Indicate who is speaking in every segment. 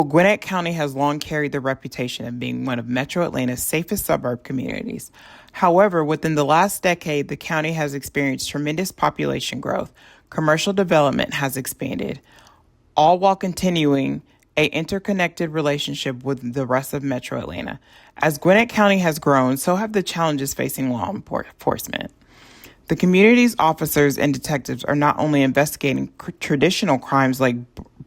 Speaker 1: Gwinnett County has long carried the reputation of being one of Metro Atlanta's safest suburb communities. However, within the last decade, the county has experienced tremendous population growth. Commercial development has expanded, all while continuing a interconnected relationship with the rest of Metro Atlanta. As Gwinnett County has grown, so have the challenges facing law enforcement. The community's officers and detectives are not only investigating traditional crimes like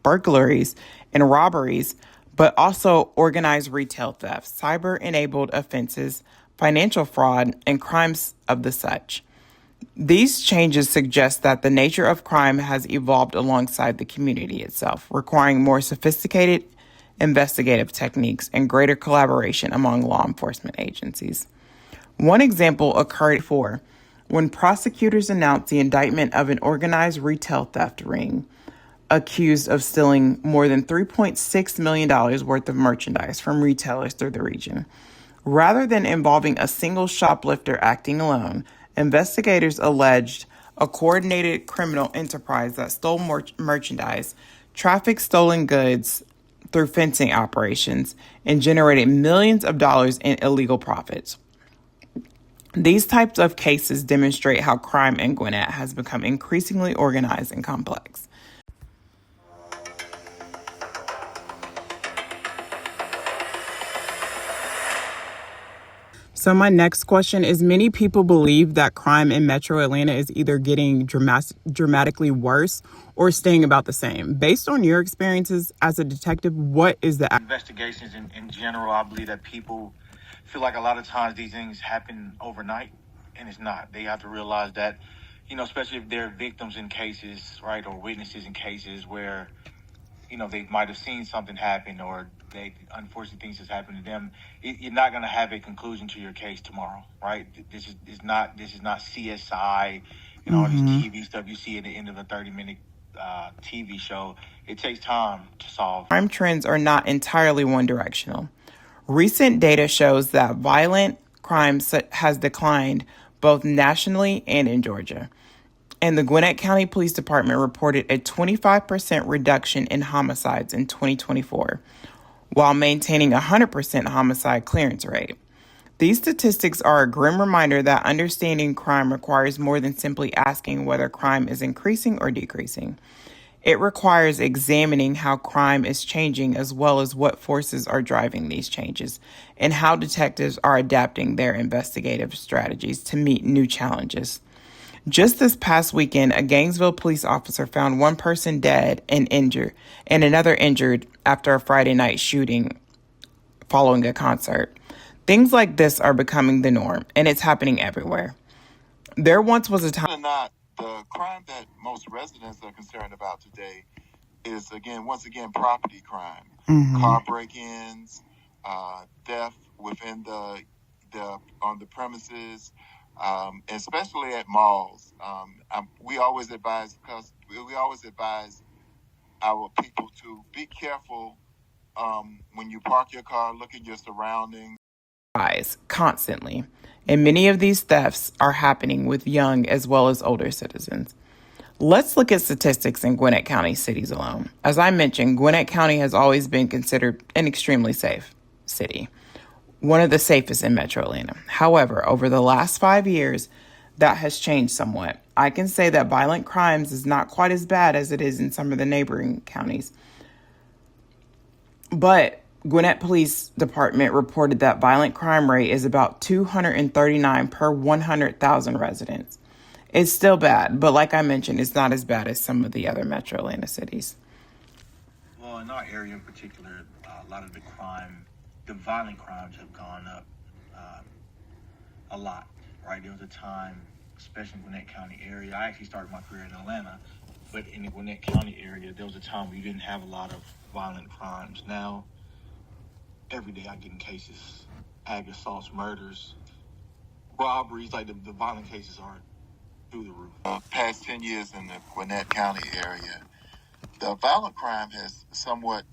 Speaker 1: burglaries and robberies, but also organized retail theft, cyber-enabled offenses, financial fraud, and crimes of the such. These changes suggest that the nature of crime has evolved alongside the community itself, requiring more sophisticated investigative techniques and greater collaboration among law enforcement agencies. One example occurred when prosecutors announced the indictment of an organized retail theft ring accused of stealing more than $3.6 million worth of merchandise from retailers through the region. Rather than involving a single shoplifter acting alone, investigators alleged a coordinated criminal enterprise that stole merchandise, trafficked stolen goods through fencing operations, and generated millions of dollars in illegal profits. These types of cases demonstrate how crime in Gwinnett has become increasingly organized and complex. So my next question is, many people believe that crime in Metro Atlanta is either getting dramatically worse or staying about the same. Based on your experiences as a detective, what is the
Speaker 2: investigations in general? I believe that people feel like a lot of times these things happen overnight, and it's not. They have to realize that, especially if they're victims in cases, right, or witnesses in cases where, they might have seen something happen or unfortunate things has happened to them. You're not going to have a conclusion to your case tomorrow, right? This is not CSI, all this TV stuff you see at the end of a 30-minute TV show. It takes time to solve.
Speaker 1: Crime trends are not entirely one-directional. Recent data shows that violent crime has declined both nationally and in Georgia. And the Gwinnett County Police Department reported a 25% reduction in homicides in 2024, while maintaining a 100% homicide clearance rate. These statistics are a grim reminder that understanding crime requires more than simply asking whether crime is increasing or decreasing. It requires examining how crime is changing, as well as what forces are driving these changes, and how detectives are adapting their investigative strategies to meet new challenges. Just this past weekend, a Gainesville police officer found one person dead and another injured after a Friday night shooting following a concert. Things like this are becoming the norm, and it's happening everywhere. There once was a time...
Speaker 3: The crime that most residents are concerned about today is, once again, property crime. Car break-ins, theft within on the premises, especially at malls. We always advise our people to be careful when you park your car, look at your surroundings.
Speaker 1: Constantly, and many of these thefts are happening with young as well as older citizens. Let's look at statistics in Gwinnett County cities alone. As I mentioned, Gwinnett County has always been considered an extremely safe city, one of the safest in Metro Atlanta. However, over the last 5 years, that has changed somewhat. I can say that violent crimes is not quite as bad as it is in some of the neighboring counties. But Gwinnett Police Department reported that violent crime rate is about 239 per 100,000 residents. It's still bad, but like I mentioned, it's not as bad as some of the other Metro Atlanta cities.
Speaker 2: Well, in our area in particular, a lot of the violent crimes have gone up a lot, right? There was a time, especially in the Gwinnett County area, I actually started my career in Atlanta, but in the Gwinnett County area, there was a time where you didn't have a lot of violent crimes. Now, every day I get in cases, ag assaults, murders, robberies, like the violent cases are through the roof.
Speaker 3: Past 10 years in the Gwinnett County area, the violent crime has somewhat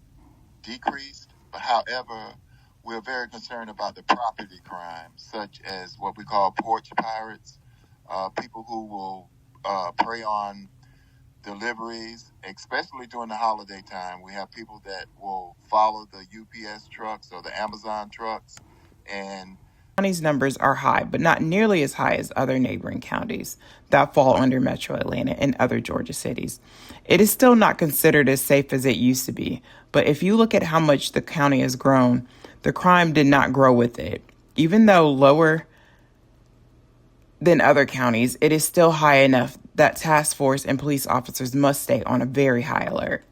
Speaker 3: decreased. However, we're very concerned about the property crimes, such as what we call porch pirates, people who will prey on deliveries, especially during the holiday time. We have people that will follow the UPS trucks or the Amazon trucks, and
Speaker 1: County's numbers are high, but not nearly as high as other neighboring counties that fall under Metro Atlanta and other Georgia cities. It is still not considered as safe as it used to be, but if you look at how much the county has grown, the crime did not grow with it. Even though lower than other counties, it is still high enough that task force and police officers must stay on a very high alert.